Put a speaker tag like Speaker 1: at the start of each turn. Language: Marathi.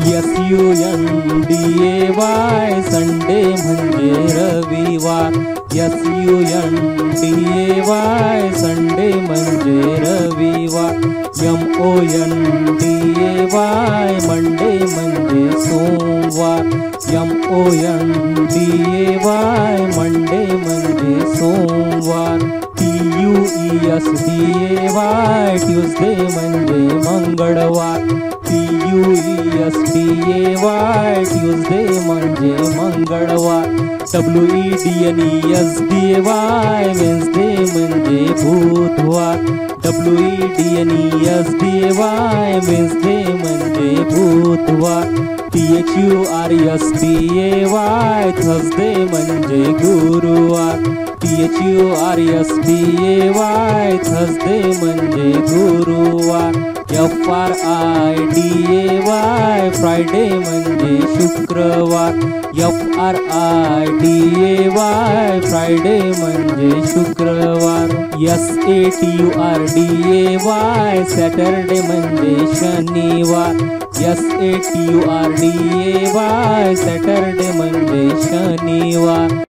Speaker 1: SUNDAY संडे म्हणजे रविवार। SUNDAY संडे म्हणजे रविवार। MONDAY मंडे म्हणजे सोमवार। MONDAY मंडे म्हणजे सोमवार। TUESDAY ट्यूसडे म्हणजे मंगळवार। TUESDAY ट्यूसडे म्हणजे मंगळवार। WEDNESDAY वेन्सडे म्हणजे बुधवार। WEDNESDAY वेन्सडे म्हणजे बुधवार। THURSDAY थर्सडे म्हणजे गुरुवार। THURSDAY थर्सडे म्हणजे गुरुवार। FRIDAY फ्रायडे म्हणजे शुक्रवार। FRIDAY फ्रायडे म्हणजे शुक्रवार। SATURDAY सॅटरडे म्हणजे शनिवार। SATURDAY सॅटरडे म्हणजे शनिवार।